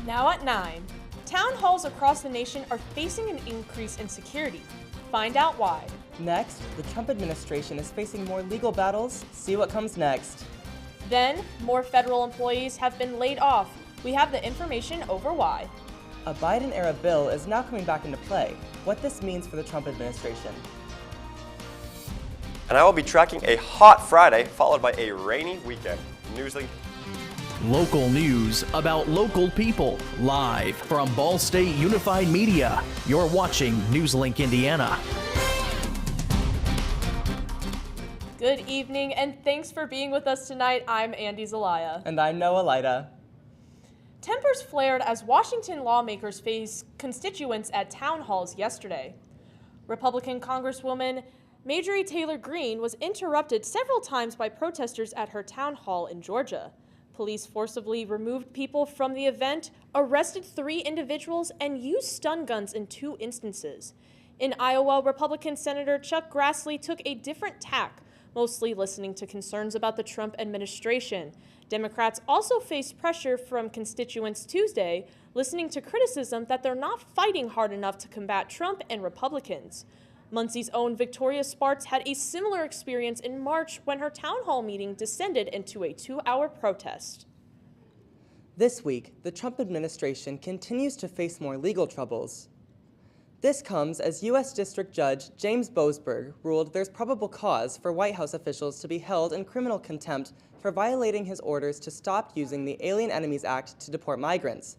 Now at 9, town halls across the nation are facing an increase in security. Find out why. Next, the Trump administration is facing more legal battles. See what comes next. Then, more federal employees have been laid off. We have the information over why. A Biden-era bill is now coming back into play. What this means for the Trump administration. And I will be tracking a hot Friday followed by a rainy weekend. NewsLink. Local news about local people, live from Ball State Unified Media. You're watching NewsLink Indiana. Good evening, and thanks for being with us tonight. I'm Andy Zelaya. And I'm Noah Lida. Tempers flared as Washington lawmakers faced constituents at town halls yesterday. Republican Congresswoman Marjorie Taylor Greene was interrupted several times by protesters at her town hall in Georgia. Police forcibly removed people from the event, arrested 3 individuals, and used stun guns in 2 instances. In Iowa, Republican Senator Chuck Grassley took a different tack, mostly listening to concerns about the Trump administration. Democrats also faced pressure from constituents Tuesday, listening to criticism that they're not fighting hard enough to combat Trump and Republicans. Muncie's own Victoria Spartz had a similar experience in March when her town hall meeting descended into a 2-hour protest. This week, the Trump administration continues to face more legal troubles. This comes as U.S. District Judge James Boasberg ruled there's probable cause for White House officials to be held in criminal contempt for violating his orders to stop using the Alien Enemies Act to deport migrants.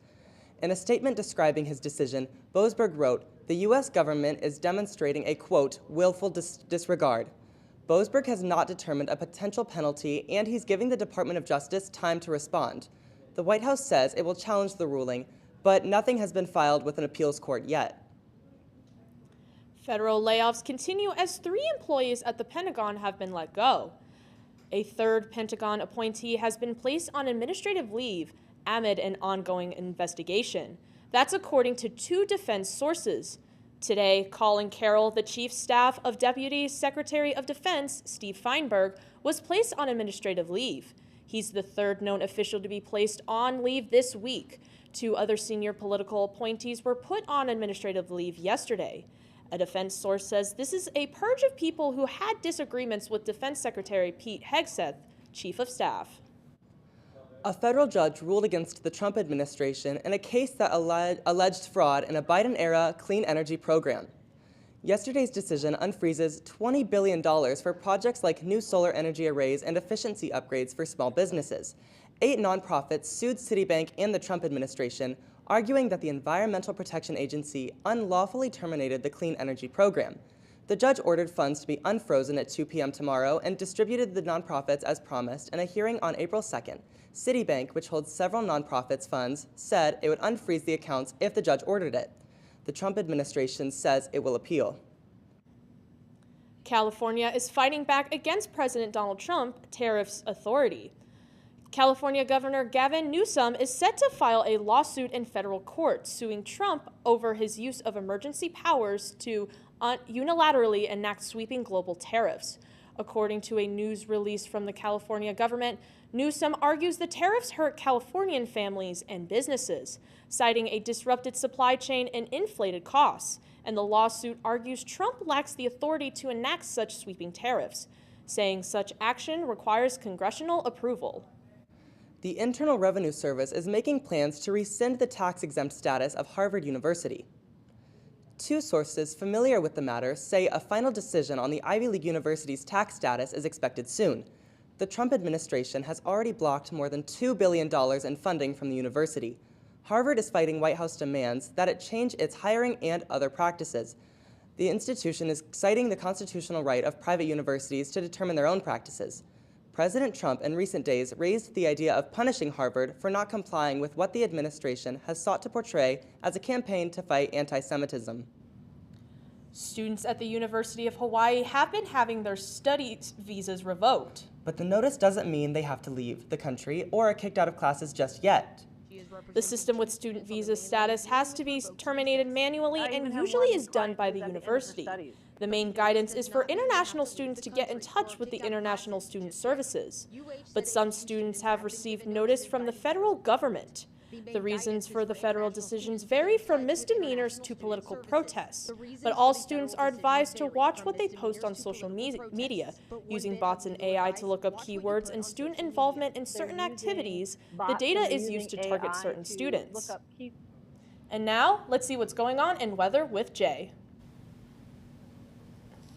In a statement describing his decision, Boasberg wrote, "The U.S. government is demonstrating a, quote, willful disregard. Boasberg has not determined a potential penalty, and he's giving the Department of Justice time to respond. The White House says it will challenge the ruling, but nothing has been filed with an appeals court yet." Federal layoffs continue as 3 employees at the Pentagon have been let go. A 3rd Pentagon appointee has been placed on administrative leave amid an ongoing investigation. That's according to 2 defense sources. Today, Colin Carroll, the Chief Staff of Deputy Secretary of Defense Steve Feinberg, was placed on administrative leave. He's the 3rd known official to be placed on leave this week. 2 other senior political appointees were put on administrative leave yesterday. A defense source says this is a purge of people who had disagreements with Defense Secretary Pete Hegseth, Chief of Staff. A federal judge ruled against the Trump administration in a case that alleged fraud in a Biden-era clean energy program. Yesterday's decision unfreezes $20 billion for projects like new solar energy arrays and efficiency upgrades for small businesses. 8 nonprofits sued Citibank and the Trump administration, arguing that the Environmental Protection Agency unlawfully terminated the clean energy program. The judge ordered funds to be unfrozen at 2 p.m. tomorrow and distributed the nonprofits as promised in a hearing on April 2nd. Citibank, which holds several nonprofits' funds, said it would unfreeze the accounts if the judge ordered it. The Trump administration says it will appeal. California is fighting back against President Donald Trump tariffs authority. California Governor Gavin Newsom is set to file a lawsuit in federal court suing Trump over his use of emergency powers to unilaterally enact sweeping global tariffs. According to a news release from the California government, Newsom argues the tariffs hurt Californian families and businesses, citing a disrupted supply chain and inflated costs. And the lawsuit argues Trump lacks the authority to enact such sweeping tariffs, saying such action requires congressional approval. The Internal Revenue Service is making plans to rescind the tax-exempt status of Harvard University. 2 sources familiar with the matter say a final decision on the Ivy League University's tax status is expected soon. The Trump administration has already blocked more than $2 billion in funding from the university. Harvard is fighting White House demands that it change its hiring and other practices. The institution is citing the constitutional right of private universities to determine their own practices. President Trump in recent days raised the idea of punishing Harvard for not complying with what the administration has sought to portray as a campaign to fight anti-Semitism. Students at the University of Hawaii have been having their study visas revoked. But the notice doesn't mean they have to leave the country or are kicked out of classes just yet. The system with student visa status has to be terminated manually and usually is done by the university. The main guidance is for international students to get in touch with the International Student Services. But some students have received notice from the federal government. The reasons for the federal decisions vary from misdemeanors to political protests, but all students are advised to watch what they post on social media, using bots and AI to look up keywords and student involvement in certain activities. The data is used to target certain students. And now, let's see what's going on in weather with Jay.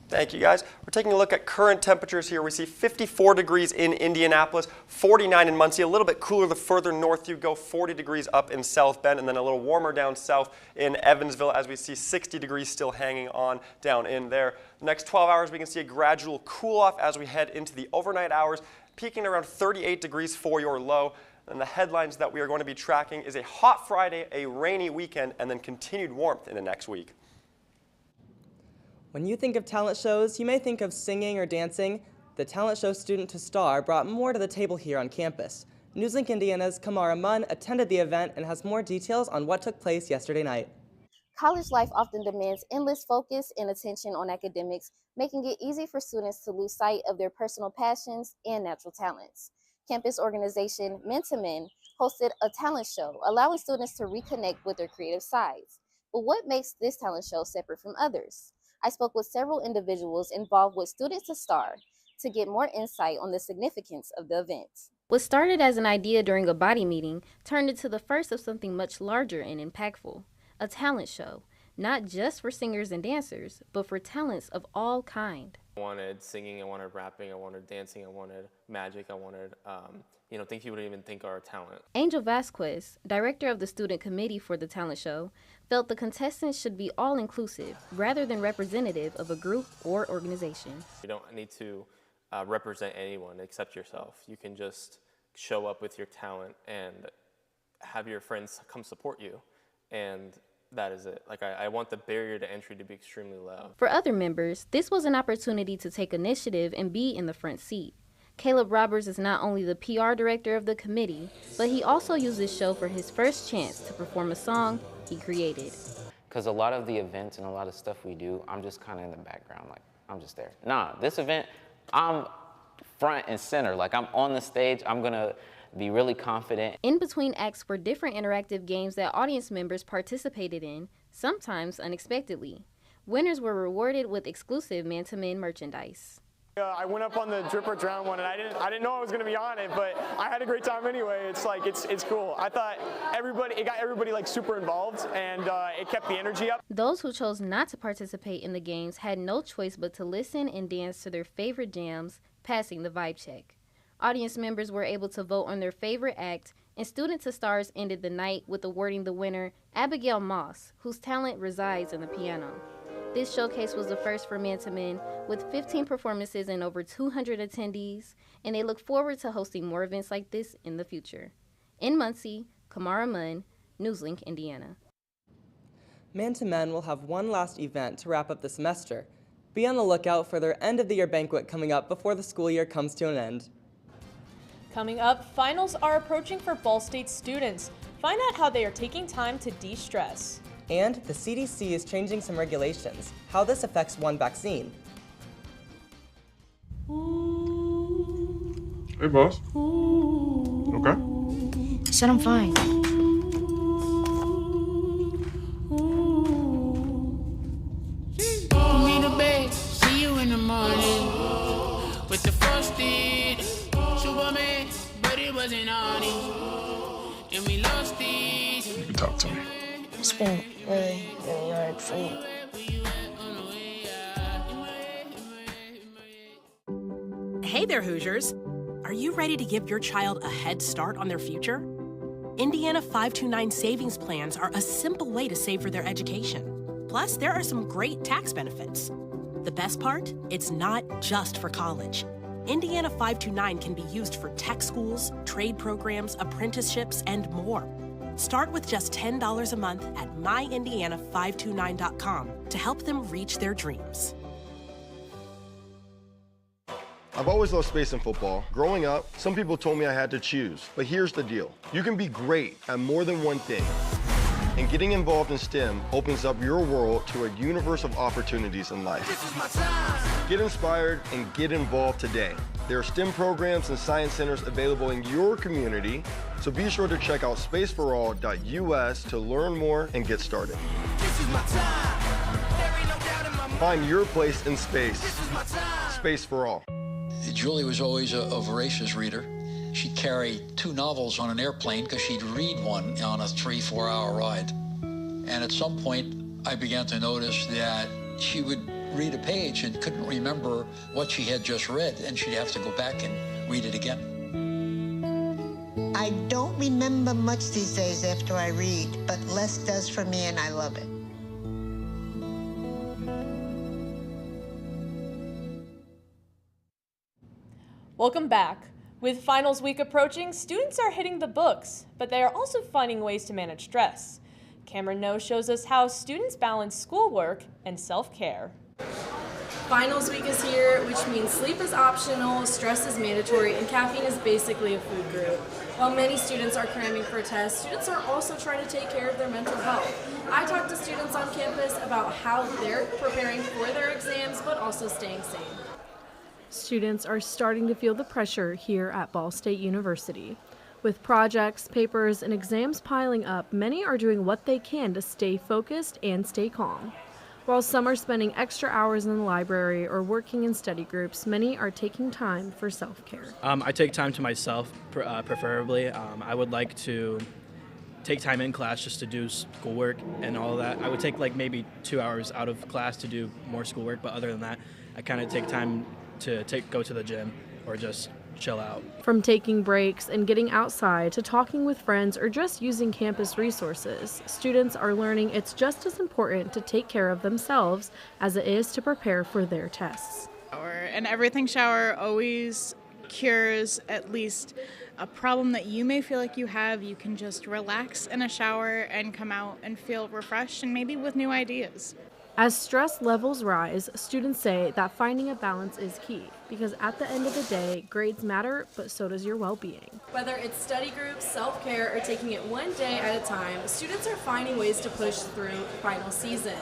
Thank you, guys. We're taking a look at current temperatures here. We see 54 degrees in Indianapolis, 49 in Muncie, a little bit cooler the further north you go, 40 degrees up in South Bend, and then a little warmer down south in Evansville as we see 60 degrees still hanging on down in there. The next 12 hours, we can see a gradual cool off as we head into the overnight hours, peaking around 38 degrees for your low. And the headlines that we are going to be tracking is a hot Friday, a rainy weekend, and then continued warmth in the next week. When you think of talent shows, you may think of singing or dancing. The talent show Student to Star brought more to the table here on campus. NewsLink Indiana's Kamara Munn attended the event and has more details on what took place yesterday night. College life often demands endless focus and attention on academics, making it easy for students to lose sight of their personal passions and natural talents. Campus organization Men to Men hosted a talent show, allowing students to reconnect with their creative sides. But what makes this talent show separate from others? I spoke with several individuals involved with Students to Star to get more insight on the significance of the event. What started as an idea during a body meeting turned into the first of something much larger and impactful, a talent show, not just for singers and dancers, but for talents of all kind. I wanted singing, I wanted rapping, I wanted dancing, I wanted magic, I wanted things you wouldn't even think are a talent. Angel Vasquez, director of the student committee for the talent show, felt the contestants should be all-inclusive rather than representative of a group or organization. You don't need to represent anyone except yourself. You can just show up with your talent and have your friends come support you, and that is it. I want the barrier to entry to be extremely low. For other members, this was an opportunity to take initiative and be in the front seat. Caleb Roberts is not only the PR director of the committee, but he also used this show for his first chance to perform a song he created. Because a lot of the events and a lot of stuff we do, I'm just kind of in the background, I'm just there. Nah, this event, I'm front and center, I'm on the stage, I'm gonna be really confident. In between acts were different interactive games that audience members participated in, sometimes unexpectedly. Winners were rewarded with exclusive Man-to-Man merchandise. I went up on the drip or drown one, and I didn't know I was going to be on it, but I had a great time anyway. It's cool. I thought it got everybody super involved, and it kept the energy up. Those who chose not to participate in the games had no choice but to listen and dance to their favorite jams, passing the vibe check. Audience members were able to vote on their favorite act, and Student to Stars ended the night with awarding the winner Abigail Moss, whose talent resides in the piano. This showcase was the first for Men to Men, with 15 performances and over 200 attendees, and they look forward to hosting more events like this in the future. In Muncie, Kamara Munn, NewsLink, Indiana. Men to Men will have one last event to wrap up the semester. Be on the lookout for their end-of-the-year banquet coming up before the school year comes to an end. Coming up, finals are approaching for Ball State students. Find out how they are taking time to de-stress. And the CDC is changing some regulations, how this affects one vaccine. Hey, boss. Okay? Said I'm fine. Put me to bed, see you in the morning. With the frosted Superman, but it wasn't on it. And we lost it. You can talk to me. It's been really hard for me. Hey there, Hoosiers. Are you ready to give your child a head start on their future? Indiana 529 savings plans are a simple way to save for their education. Plus, there are some great tax benefits. The best part? It's not just for college. Indiana 529 can be used for tech schools, trade programs, apprenticeships, and more. Start with just $10 a month at myindiana529.com to help them reach their dreams. I've always loved space and football. Growing up, some people told me I had to choose. But here's the deal. You can be great at more than one thing And getting involved in STEM opens up your world to a universe of opportunities in life. Get inspired and get involved today. There are STEM programs and science centers available in your community, so be sure to check out spaceforall.us to learn more and get started. Find your place in space. Space for all. Julie was always a voracious reader. She'd carry 2 novels on an airplane because she'd read one on a 3-4 hour ride. And at some point, I began to notice that she would read a page and couldn't remember what she had just read, and she'd have to go back and read it again. I don't remember much these days after I read, but less does for me, and I love it. Welcome back. With finals week approaching, students are hitting the books, but they are also finding ways to manage stress. Cameron No shows us how students balance schoolwork and self-care. Finals week is here, which means sleep is optional, stress is mandatory, and caffeine is basically a food group. While many students are cramming for tests, students are also trying to take care of their mental health. I talked to students on campus about how they're preparing for their exams, but also staying sane. Students are starting to feel the pressure here at Ball State University. With projects, papers, and exams piling up, many are doing what they can to stay focused and stay calm. While some are spending extra hours in the library or working in study groups, many are taking time for self-care. I take time to myself, preferably. I would like to take time in class just to do schoolwork and all of that. I would take like maybe 2 hours out of class to do more schoolwork, but other than that, I kind of take time to go to the gym or just chill out. From taking breaks and getting outside to talking with friends or just using campus resources, students are learning it's just as important to take care of themselves as it is to prepare for their tests. An everything shower always cures at least a problem that you may feel like you have. You can just relax in a shower and come out and feel refreshed and maybe with new ideas. As stress levels rise, students say that finding a balance is key because at the end of the day, grades matter, but so does your well-being. Whether it's study groups, self-care, or taking it one day at a time, students are finding ways to push through final season.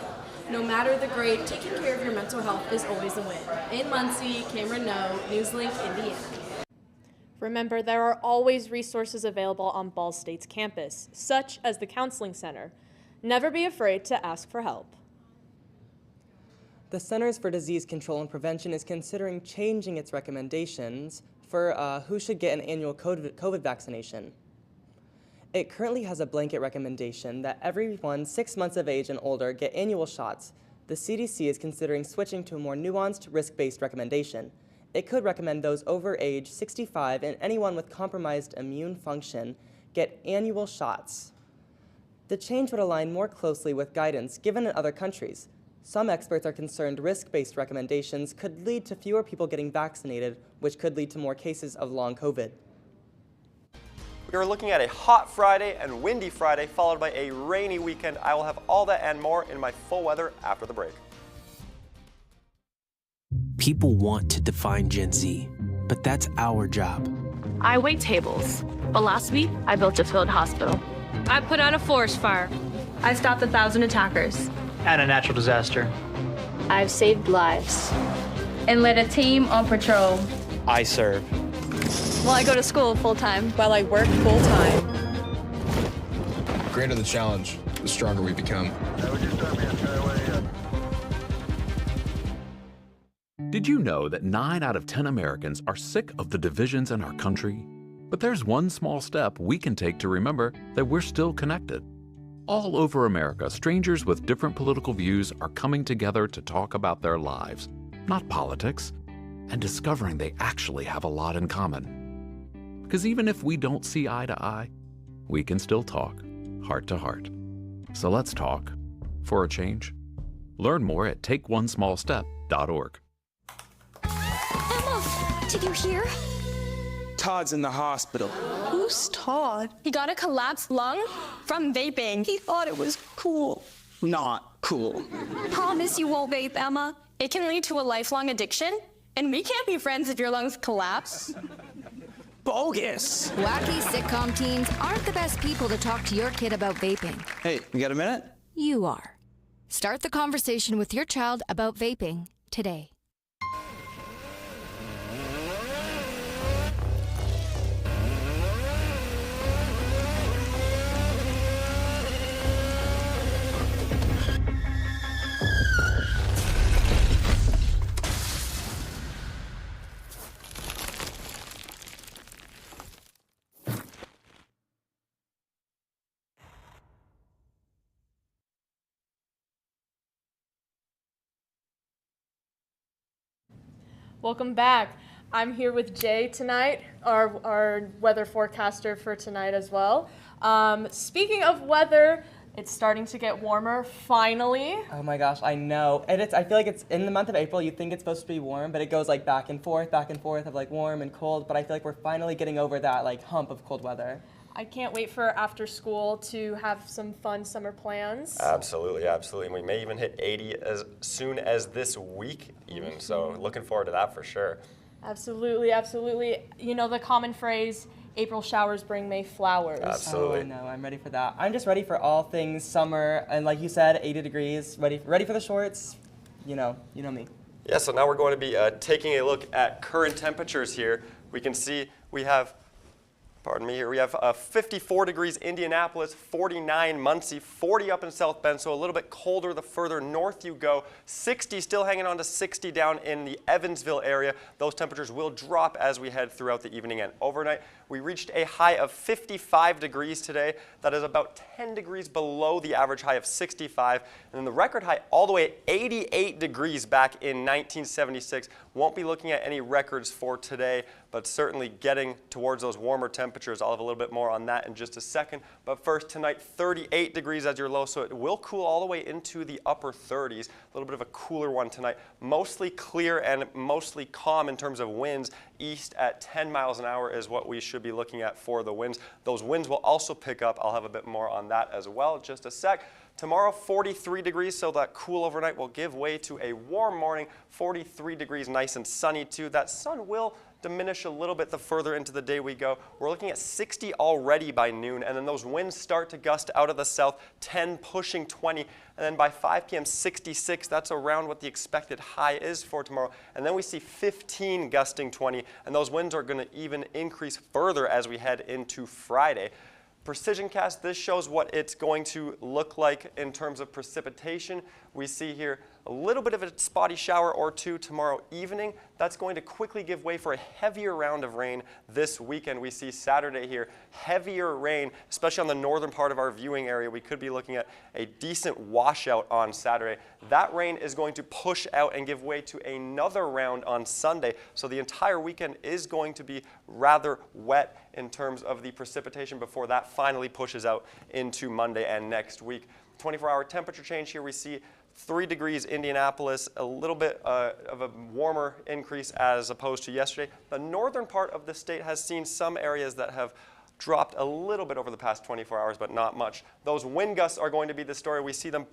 No matter the grade, taking care of your mental health is always a win. In Muncie, Cameron No, NewsLink, Indiana. Remember, there are always resources available on Ball State's campus, such as the Counseling Center. Never be afraid to ask for help. The Centers for Disease Control and Prevention is considering changing its recommendations for who should get an annual COVID vaccination. It currently has a blanket recommendation that everyone 6 months of age and older get annual shots. The CDC is considering switching to a more nuanced, risk-based recommendation. It could recommend those over age 65 and anyone with compromised immune function get annual shots. The change would align more closely with guidance given in other countries. Some experts are concerned risk-based recommendations could lead to fewer people getting vaccinated, which could lead to more cases of long COVID. We are looking at a hot Friday and windy Friday, followed by a rainy weekend. I will have all that and more in my full weather after the break. People want to define Gen Z, but that's our job. I wait tables, but last week I built a field hospital. I put out a forest fire. I stopped 1,000 attackers. And a natural disaster. I've saved lives. And led a team on patrol. I serve. Well, I go to school full-time. While I work full-time. The greater the challenge, the stronger we become. Did you know that 9 out of 10 Americans are sick of the divisions in our country? But there's one small step we can take to remember that we're still connected. All over America, strangers with different political views are coming together to talk about their lives, not politics, and discovering they actually have a lot in common. Because even if we don't see eye to eye, we can still talk, heart to heart. So let's talk, for a change. Learn more at takeonesmallstep.org. Emma, did you hear? Todd's in the hospital. Who's Todd? He got a collapsed lung from vaping. He thought it was cool. Not cool. Promise you won't vape, Emma. It can lead to a lifelong addiction, and we can't be friends if your lungs collapse. bogus. Wacky sitcom teens aren't the best people to talk to your kid about vaping. Hey, you got a minute? You are. Start the conversation with your child about vaping today. Welcome back. I'm here with Jay tonight, our weather forecaster for tonight as well. Speaking of weather, it's starting to get warmer, finally. Oh my gosh, I know. And I feel like it's in the month of April, you think it's supposed to be warm, but it goes like back and forth of like warm and cold, but I feel like we're finally getting over that like hump of cold weather. I can't wait for after school to have some fun summer plans. Absolutely, absolutely. And we may even hit 80 as soon as this week even. So looking forward to that for sure. Absolutely, absolutely. You know the common phrase, April showers bring May flowers. Absolutely. Oh, I know, I'm ready for that. I'm just ready for all things summer, and like you said, 80 degrees, ready for the shorts. You know me. Yeah, so now we're going to be taking a look at current temperatures here. We can see we have, pardon me here, we have 54 degrees Indianapolis, 49 Muncie, 40 up in South Bend, so a little bit colder the further north you go. 60, still hanging on to 60 down in the Evansville area. Those temperatures will drop as we head throughout the evening and overnight. We reached a high of 55 degrees today. That is about 10 degrees below the average high of 65. And then the record high all the way at 88 degrees back in 1976. Won't be looking at any records for today, but certainly getting towards those warmer temperatures. I'll have a little bit more on that in just a second. But first tonight, 38 degrees as your low, so it will cool all the way into the upper 30s. A little bit of a cooler one tonight. Mostly clear and mostly calm in terms of winds. East at 10 miles an hour is what we should be looking at for the winds. Those winds will also pick up. I'll have a bit more on that as well in just a sec. Tomorrow, 43 degrees, so that cool overnight will give way to a warm morning. 43 degrees, nice and sunny too. That sun will diminish a little bit the further into the day we go. We're looking at 60 already by noon, and then those winds start to gust out of the south, 10 pushing 20, and then by 5 p.m. 66. That's around what the expected high is for tomorrow. And then we see 15 gusting 20, and those winds are going to even increase further as we head into Friday. Precision cast, this shows what it's going to look like in terms of precipitation. We see here a little bit of a spotty shower or two tomorrow evening. That's going to quickly give way for a heavier round of rain this weekend. We see Saturday here, heavier rain, especially on the northern part of our viewing area. We could be looking at a decent washout on Saturday. That rain is going to push out and give way to another round on Sunday. So the entire weekend is going to be rather wet in terms of the precipitation before that finally pushes out into Monday and next week. 24-hour temperature change here, we see 3 degrees Indianapolis, a little bit of a warmer increase as opposed to yesterday. The northern part of the state has seen some areas that have dropped a little bit over the past 24 hours, but not much. Those wind gusts are going to be the story. We see them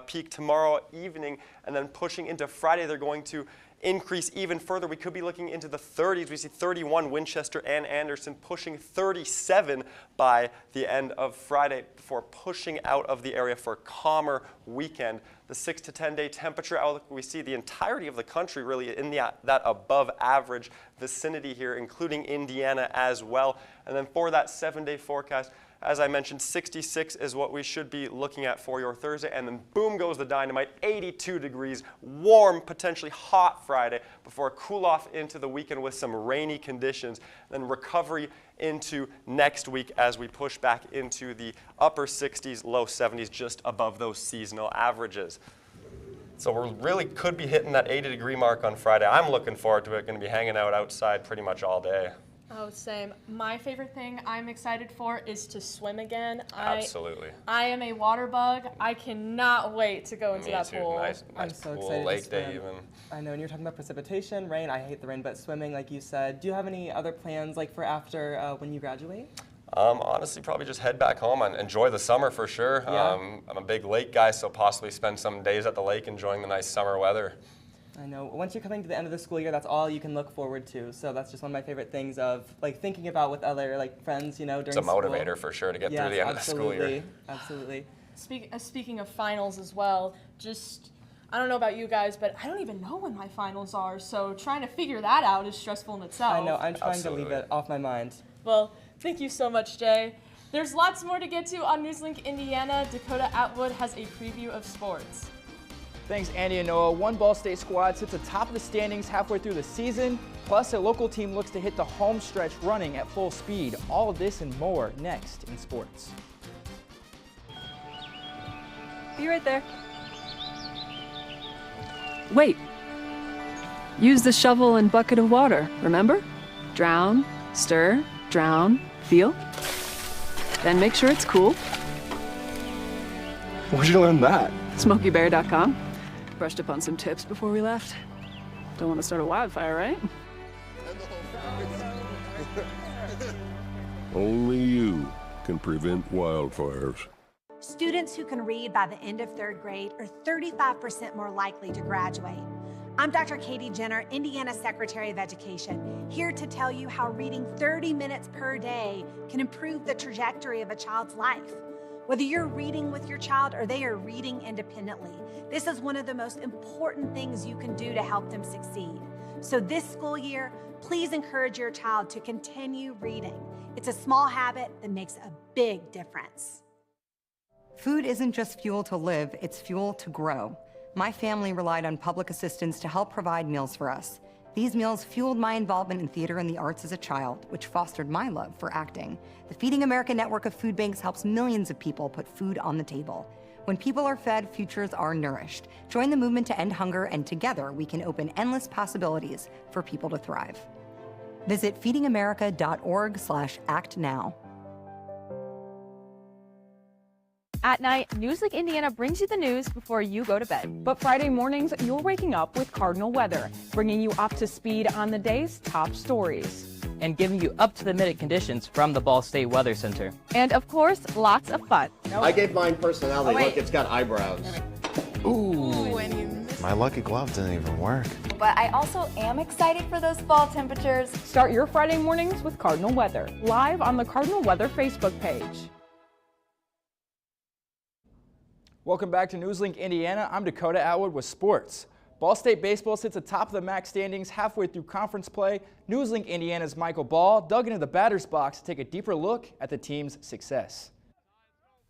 peak tomorrow evening, and then pushing into Friday, they're going to increase even further. We could be looking into the 30s. We see 31 Winchester and Anderson, pushing 37 by the end of Friday before pushing out of the area for a calmer weekend. The 6 to 10 day temperature outlook, we see the entirety of the country really in that above average vicinity here, including Indiana as well. And then for that 7-day forecast, as I mentioned, 66 is what we should be looking at for your Thursday, and then boom goes the dynamite, 82 degrees, warm, potentially hot Friday, before a cool off into the weekend with some rainy conditions, then recovery into next week as we push back into the upper 60s, low 70s, just above those seasonal averages. So we really could be hitting that 80-degree mark on Friday. I'm looking forward to it. Going to be hanging out outside pretty much all day. Oh, same. My favorite thing I'm excited for is to swim again. Absolutely. I am a water bug. I cannot wait to go into that pool. Nice I'm so pool, excited lake to swim. day even. I know, and you're talking about precipitation, rain. I hate the rain, but swimming, like you said. Do you have any other plans, like for after when you graduate? Honestly, probably just head back home and enjoy the summer for sure. Yeah. I'm a big lake guy, so possibly spend some days at the lake enjoying the nice summer weather. I know. Once you're coming to the end of the school year, that's all you can look forward to. So that's just one of my favorite things of like thinking about with other like friends, you know, during It's a school. motivator for sure to get through the end of the school year. Absolutely. Speaking of finals as well, I don't know about you guys, but I don't even know when my finals are, so trying to figure that out is stressful in itself. I know, I'm trying to leave it off my mind. Well, thank you so much, Jay. There's lots more to get to on NewsLink Indiana. Dakota Atwood has a preview of sports. Thanks, Andy and Noah. One Ball State squad sits atop of the standings halfway through the season, plus a local team looks to hit the home stretch running at full speed. All of this and more next in sports. Be right there. Wait. Use the shovel and bucket of water, remember? Drown, stir, drown, feel. Then make sure it's cool. Where'd you learn that? SmokeyBear.com. Brushed up on some tips before we left. Don't want to start a wildfire, right? Only you can prevent wildfires. Students who can read by the end of 3rd grade are 35% more likely to graduate. I'm Dr. Katie Jenner, Indiana Secretary of Education, here to tell you how reading 30 minutes per day can improve the trajectory of a child's life. Whether you're reading with your child or they are reading independently, this is one of the most important things you can do to help them succeed. So this school year, please encourage your child to continue reading. It's a small habit that makes a big difference. Food isn't just fuel to live, it's fuel to grow. My family relied on public assistance to help provide meals for us. These meals fueled my involvement in theater and the arts as a child, which fostered my love for acting. The Feeding America network of food banks helps millions of people put food on the table. When people are fed, futures are nourished. Join the movement to end hunger, and together we can open endless possibilities for people to thrive. Visit feedingamerica.org/actnow. At night, NewsLink Indiana brings you the news before you go to bed. But Friday mornings, you're waking up with Cardinal Weather, bringing you up to speed on the day's top stories. And giving you up-to-the-minute conditions from the Ball State Weather Center. And of course, lots of fun. I gave mine personality. Look, it's got eyebrows. Ooh. My lucky glove didn't even work. But I also am excited for those fall temperatures. Start your Friday mornings with Cardinal Weather, live on the Cardinal Weather Facebook page. Welcome back to NewsLink Indiana. I'm Dakota Atwood with sports. Ball State baseball sits atop of the MAC standings halfway through conference play. NewsLink Indiana's Michael Ball dug into the batter's box to take a deeper look at the team's success.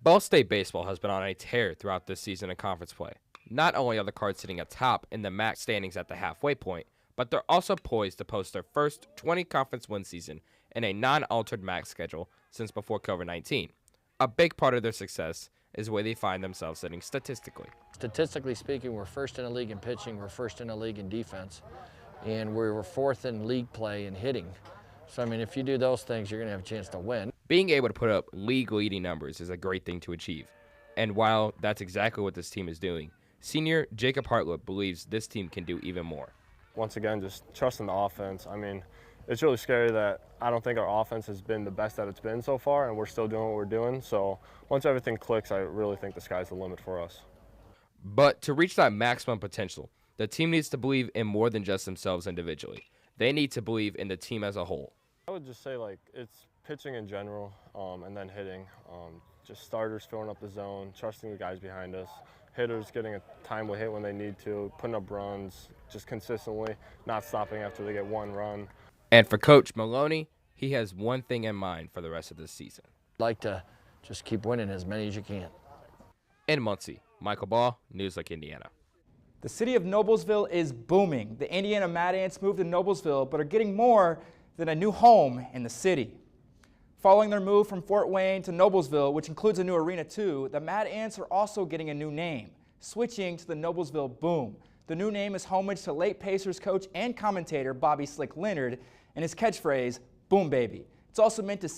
Ball State baseball has been on a tear throughout this season of conference play. Not only are the Cards sitting atop in the MAC standings at the halfway point, but they're also poised to post their first 20 conference win season in a non-altered MAC schedule since before COVID-19. A big part of their success is where they find themselves sitting statistically. Statistically speaking, we're first in the league in pitching, we're first in the league in defense, and we were fourth in league play in hitting. So, I mean, if you do those things, you're going to have a chance to win. Being able to put up league-leading numbers is a great thing to achieve. And while that's exactly what this team is doing, senior Jacob Hartlett believes this team can do even more. Once again, just trusting the offense. I mean, it's really scary that I don't think our offense has been the best that it's been so far, and we're still doing what we're doing. So once everything clicks, I really think the sky's the limit for us. But to reach that maximum potential, the team needs to believe in more than just themselves individually. They need to believe in the team as a whole. I would just say, like, it's pitching in general, and then hitting. Just starters filling up the zone, trusting the guys behind us, hitters getting a timely hit when they need to, putting up runs just consistently, not stopping after they get one run. And for Coach Maloney, he has one thing in mind for the rest of this season. I'd like to just keep winning as many as you can. In Muncie, Michael Ball, NewsLink Indiana. The city of Noblesville is booming. The Indiana Mad Ants moved to Noblesville, but are getting more than a new home in the city. Following their move from Fort Wayne to Noblesville, which includes a new arena too, the Mad Ants are also getting a new name, switching to the Noblesville Boom. The new name is homage to late Pacers coach and commentator Bobby Slick Leonard and his catchphrase, Boom Baby. It's also meant to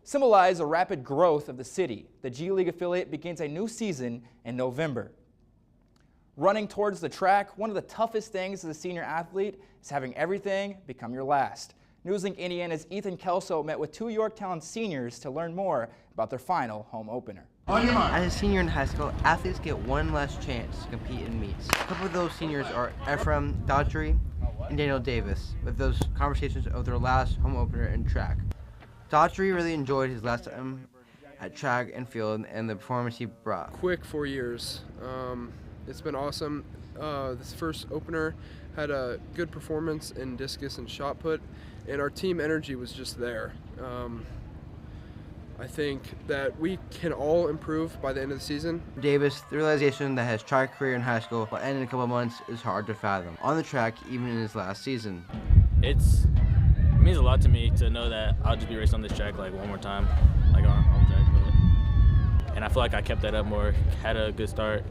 symbolize a rapid growth of the city. The G League affiliate begins a new season in November. Running towards the track, one of the toughest things as a senior athlete is having everything become your last. NewsLink Indiana's Ethan Kelso met with two Yorktown seniors to learn more about their final home opener. As a senior in high school, athletes get one last chance to compete in meets. A couple of those seniors are Ephraim Daughtry and Daniel Davis, with those conversations of their last home opener in track. Daughtry really enjoyed his last time at track and field and the performance he brought. Quick 4 years. It's been awesome. This first opener had a good performance in discus and shot put, and our team energy was just there. I think that we can all improve by the end of the season. Davis, the realization that his track career in high school will end in a couple of months is hard to fathom. On the track, even in his last season. It means a lot to me to know that I'll just be racing on this track like one more time, like on track. And I feel like I kept that up more, had a good start.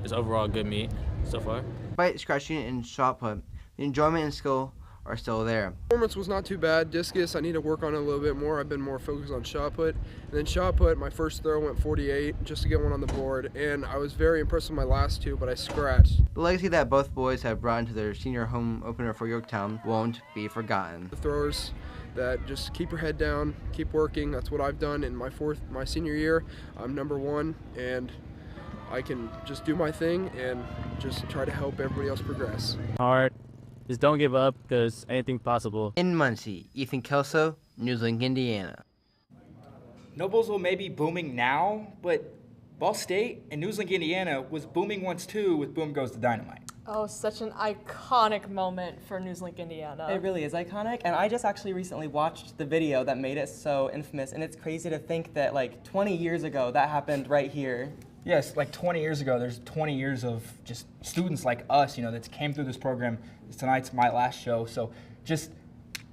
It's overall a good meet so far. Despite scratching and shot put, the enjoyment and skill are still there. Performance was not too bad. Discus, I need to work on it a little bit more. I've been more focused on shot put. And then shot put, my first throw went 48 just to get one on the board. And I was very impressed with my last two, but I scratched. The legacy that both boys have brought into their senior home opener for Yorktown won't be forgotten. The throwers that just keep your head down, keep working. That's what I've done in my senior year. I'm #1, and I can just do my thing and just try to help everybody else progress. Hard. Just don't give up, because anything's possible. In Muncie, Ethan Kelso, NewsLink, Indiana. Noblesville may be booming now, but Ball State and NewsLink, Indiana was booming once too with Boom Goes the Dynamite. Oh, such an iconic moment for NewsLink, Indiana. It really is iconic, and I just actually recently watched the video that made it so infamous, and it's crazy to think that like 20 years ago that happened right here. Yes, like 20 years ago, there's 20 years of just students like us, that came through this program. Tonight's my last show, so just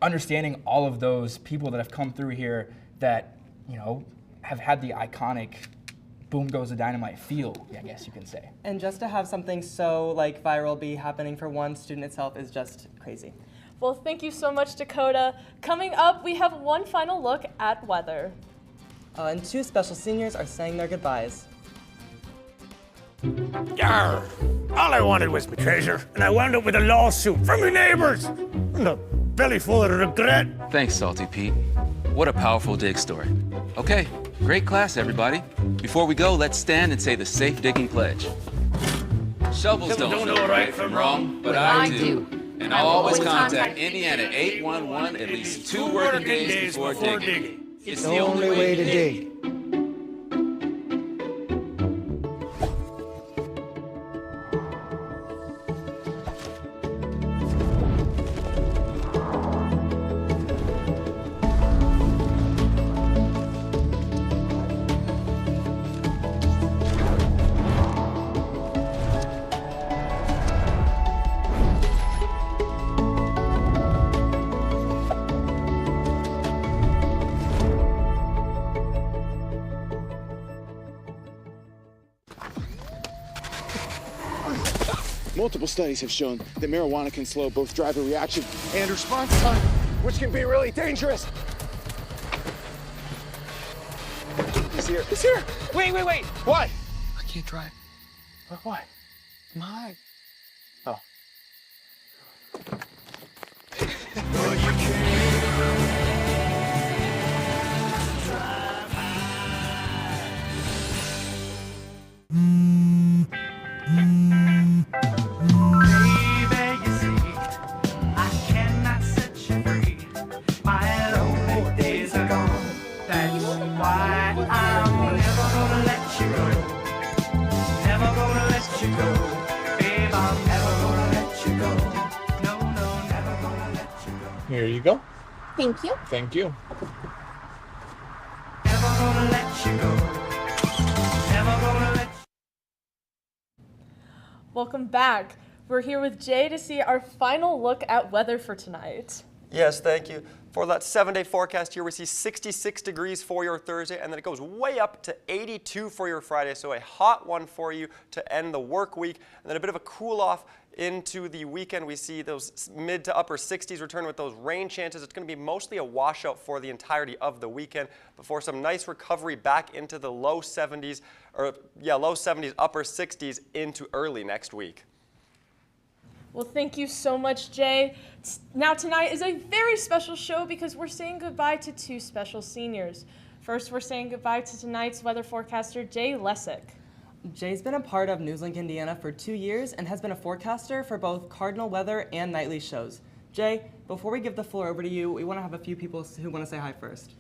understanding all of those people that have come through here that, have had the iconic Boom Goes the Dynamite feel, I guess you can say. And just to have something so viral be happening for one student itself is just crazy. Well, thank you so much, Dakota. Coming up, we have one final look at weather. And two special seniors are saying their goodbyes. Yarr! All I wanted was my treasure, and I wound up with a lawsuit from my neighbors, and a belly full of regret. Thanks, Salty Pete. What a powerful dig story. Okay, great class, everybody. Before we go, let's stand and say the safe digging pledge. Shovels don't know right from wrong, but I do. And I'll always contact Indiana 811 at least 2 working days before digging. It's the only way to dig. Multiple studies have shown that marijuana can slow both driver reaction and response time, which can be really dangerous. He's here. He's here. Wait. What? I can't drive. What? My. Oh. Here you go. Thank you. Thank you. Welcome back. We're here with Jay to see our final look at weather for tonight. Yes, thank you. For that 7-day forecast here, we see 66 degrees for your Thursday, and then it goes way up to 82 for your Friday, so a hot one for you to end the work week, and then a bit of a cool off into the weekend. We see those mid to upper 60s return with those rain chances. It's going to be mostly a washout for the entirety of the weekend before some nice recovery back into the low 70s, low 70s, upper 60s into early next week. Well, thank you so much, Jay. Now tonight is a very special show because we're saying goodbye to 2 special seniors. First, we're saying goodbye to tonight's weather forecaster, Jay Lessick. Jay's been a part of NewsLink Indiana for 2 years and has been a forecaster for both Cardinal Weather and nightly shows. Jay, before we give the floor over to you, we want to have a few people who want to say hi first.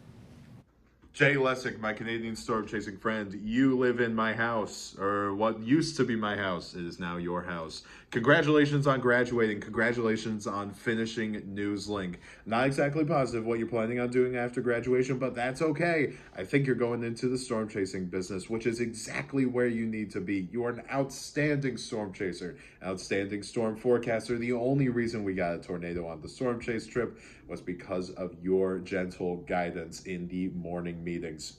Jay Lessick, my Canadian storm chasing friend, you live in my house, or what used to be my house is now your house. Congratulations on graduating. Congratulations on finishing NewsLink. Not exactly positive what you're planning on doing after graduation, but that's okay. I think you're going into the storm chasing business, which is exactly where you need to be. You are an outstanding storm chaser, outstanding storm forecaster. The only reason we got a tornado on the storm chase trip was because of your gentle guidance in the morning meetings.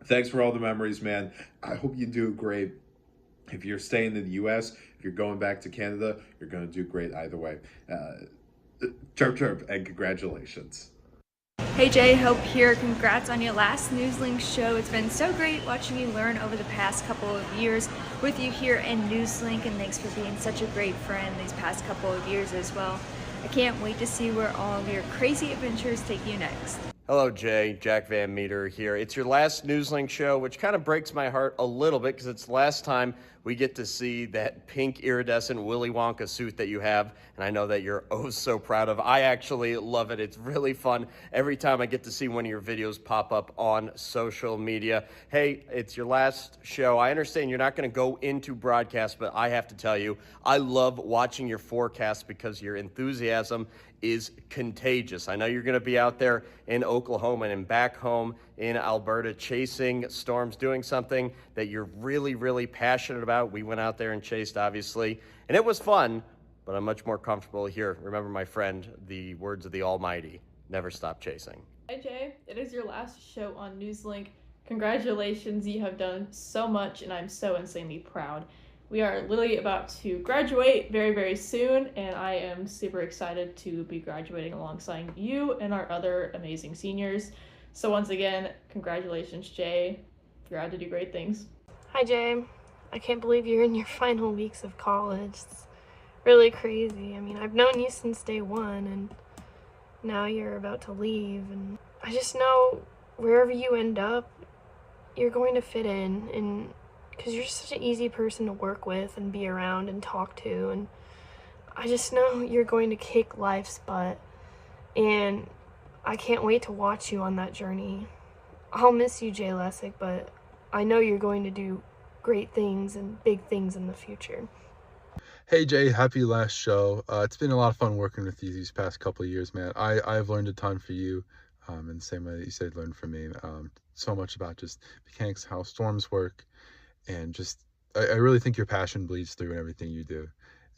Thanks for all the memories, man. I hope you do great. If you're staying in the U.S., if you're going back to Canada, you're going to do great either way. Chirp, chirp, and congratulations. Hey Jay, Hope here. Congrats on your last NewsLink show. It's been so great watching you learn over the past couple of years with you here in NewsLink, and thanks for being such a great friend these past couple of years as well. I can't wait to see where all of your crazy adventures take you next. Hello, Jay. Jack Van Meter here. It's your last NewsLink show, which kind of breaks my heart a little bit because it's the last time we get to see that pink iridescent Willy Wonka suit that you have, and I know that you're oh so proud of. I actually love it. It's really fun every time I get to see one of your videos pop up on social media. Hey, it's your last show. I understand you're not going to go into broadcast, but I have to tell you, I love watching your forecast because your enthusiasm is contagious. I know you're going to be out there in Oklahoma and back home in Alberta chasing storms, doing something that you're really, really passionate about. We went out there and chased, obviously, and it was fun, but I'm much more comfortable here. Remember, my friend, the words of the Almighty, never stop chasing. Hi, Jay. It is your last show on NewsLink. Congratulations, you have done so much, and I'm so insanely proud. We are literally about to graduate very, very soon, and I am super excited to be graduating alongside you and our other amazing seniors. So once again, congratulations, Jay. You're out to do great things. Hi, Jay. I can't believe you're in your final weeks of college. It's really crazy. I mean, I've known you since day one, and now you're about to leave, and I just know wherever you end up, you're going to fit in, and because you're such an easy person to work with and be around and talk to, and I just know you're going to kick life's butt, and I can't wait to watch you on that journey. I'll miss you, Jay Lessick, but I know you're going to do great things and big things in the future. Hey Jay, happy last show. It's been a lot of fun working with you these past couple of years, man. I've learned a ton for you, in the same way that you said learned from me. So much about just mechanics, how storms work, and just I really think your passion bleeds through in everything you do.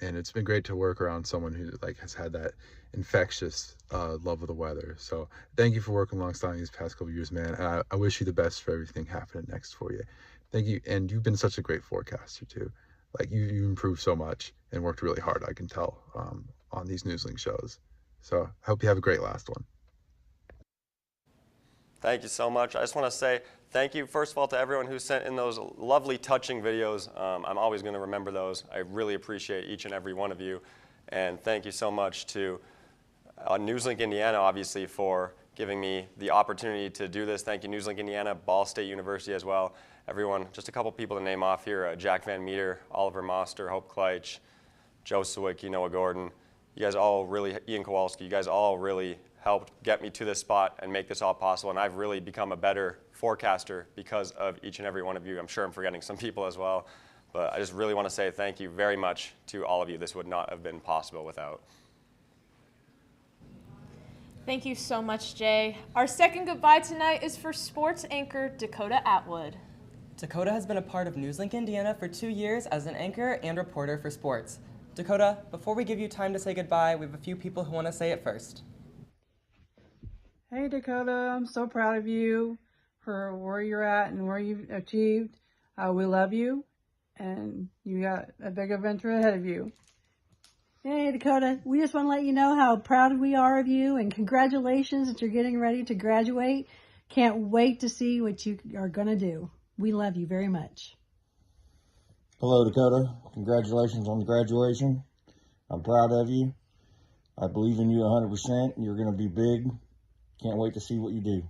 And it's been great to work around someone who has had that infectious love of the weather. So thank you for working alongside me these past couple of years, man. And I wish you the best for everything happening next for you. Thank you. And you've been such a great forecaster too. You improved so much and worked really hard, I can tell, on these NewsLink shows. So I hope you have a great last one. Thank you so much. I just want to say thank you, first of all, to everyone who sent in those lovely, touching videos. I'm always going to remember those. I really appreciate each and every one of you. And thank you so much to NewsLink Indiana, obviously, for giving me the opportunity to do this. Thank you, NewsLink Indiana, Ball State University as well. Everyone, just a couple people to name off here, Jack Van Meter, Oliver Moster, Hope Kleitch, Joe Sawicki, Noah Gordon. You guys all really, Ian Kowalski, you guys all really helped get me to this spot and make this all possible. And I've really become a better forecaster because of each and every one of you. I'm sure I'm forgetting some people as well. But I just really want to say thank you very much to all of you. This would not have been possible without. Thank you so much, Jay. Our second goodbye tonight is for sports anchor Dakota Atwood. Dakota has been a part of NewsLink Indiana for 2 years as an anchor and reporter for sports. Dakota, before we give you time to say goodbye, we have a few people who want to say it first. Hey Dakota, I'm so proud of you for where you're at and where you've achieved. We love you, and you got a big adventure ahead of you. Hey Dakota, we just want to let you know how proud we are of you, and congratulations that you're getting ready to graduate. Can't wait to see what you are going to do. We love you very much. Hello Dakota, congratulations on the graduation. I'm proud of you. I believe in you 100%. You're going to be big. Can't wait to see what you do.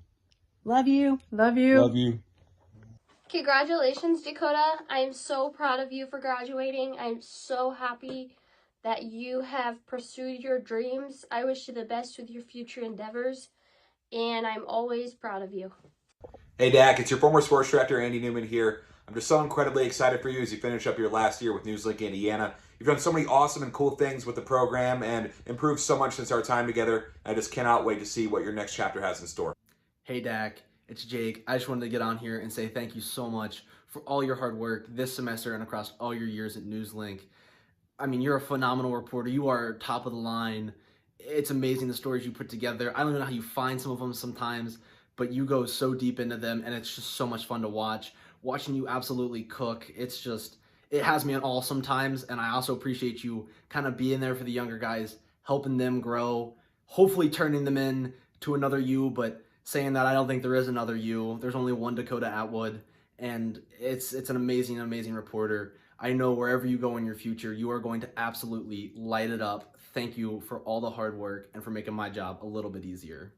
Love you. Love you. Love you. Congratulations, Dakota. I am so proud of you for graduating. I'm so happy that you have pursued your dreams. I wish you the best with your future endeavors, and I'm always proud of you. Hey Dak, it's your former sports director Andy Newman here. I'm just so incredibly excited for you as you finish up your last year with NewsLink Indiana. You've done so many awesome and cool things with the program and improved so much since our time together. I just cannot wait to see what your next chapter has in store. Hey Dak, it's Jake. I just wanted to get on here and say thank you so much for all your hard work this semester and across all your years at NewsLink. I mean, you're a phenomenal reporter. You are top of the line. It's amazing the stories you put together. I don't know how you find some of them sometimes, but you go so deep into them, and it's just so much fun to watch. Watching you absolutely cook, it's just, it has me at all sometimes, and I also appreciate you kind of being there for the younger guys, helping them grow, hopefully turning them in to another you, but saying that I don't think there is another you. There's only one Dakota Atwood, and it's an amazing, amazing reporter. I know wherever you go in your future, you are going to absolutely light it up. Thank you for all the hard work and for making my job a little bit easier.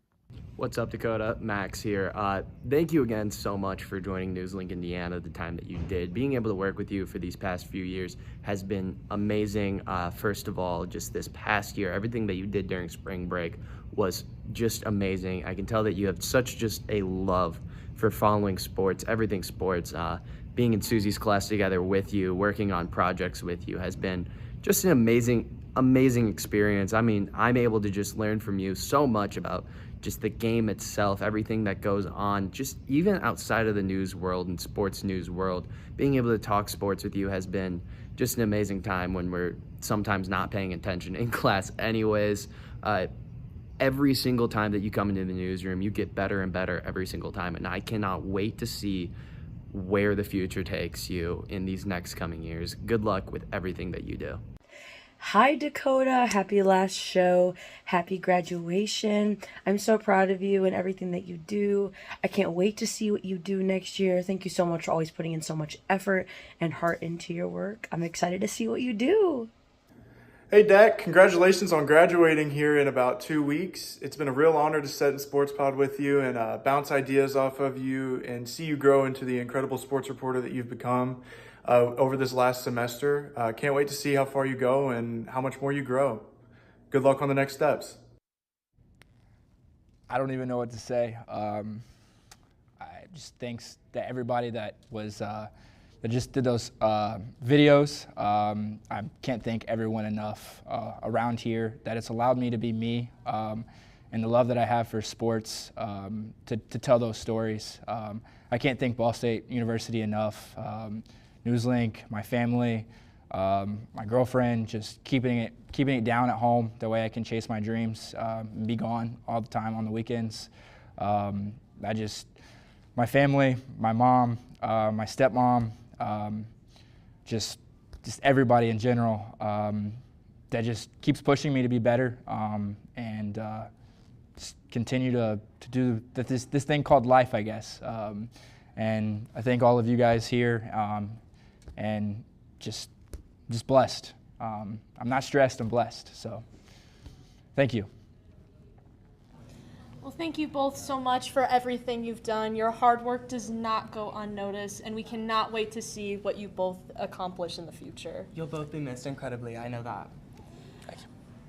What's up, Dakota? Max here. Thank you again so much for joining NewsLink Indiana the time that you did. Being able to work with you for these past few years has been amazing. First of all, just this past year, everything that you did during spring break was just amazing. I can tell that you have such just a love for following sports, everything sports. Being in Susie's class together with you, working on projects with you has been just an amazing experience. I mean, I'm able to just learn from you so much about just the game itself, everything that goes on, just even outside of the news world and sports news world. Being able to talk sports with you has been just an amazing time when we're sometimes not paying attention in class anyways. Every single time that you come into the newsroom, you get better and better every single time, and I cannot wait to see where the future takes you in these next coming years. Good luck with everything that you do. Hi Dakota, happy last show, happy graduation. I'm so proud of you and everything that you do. I can't wait to see what you do next year. Thank you so much for always putting in so much effort and heart into your work. I'm excited to see what you do. Hey Dak, congratulations on graduating here in about 2 weeks. It's been a real honor to sit in Sports Pod with you and bounce ideas off of you and see you grow into the incredible sports reporter that you've become over this last semester. Can't wait to see how far you go and how much more you grow. Good luck on the next steps. I don't even know what to say. I just thanks to everybody that was that just did those videos. I can't thank everyone enough around here that it's allowed me to be me, and the love that I have for sports to tell those stories. I can't thank Ball State University enough. NewsLink, my family, my girlfriend, just keeping it down at home. That way I can chase my dreams and be gone all the time on the weekends. My family, my mom, my stepmom, just everybody in general that just keeps pushing me to be better and just continue to do this thing called life, I guess. And I thank all of you guys here, and just blessed. I'm not stressed, I'm blessed. So thank you. Well, thank you both so much for everything you've done. Your hard work does not go unnoticed, and we cannot wait to see what you both accomplish in the future. You'll both be missed incredibly, I know that.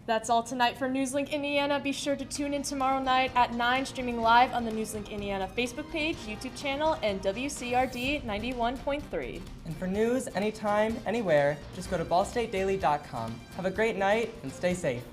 That's all tonight for NewsLink Indiana. Be sure to tune in tomorrow night at 9, streaming live on the NewsLink Indiana Facebook page, YouTube channel, and WCRD 91.3. And for news anytime, anywhere, just go to ballstatedaily.com. Have a great night and stay safe.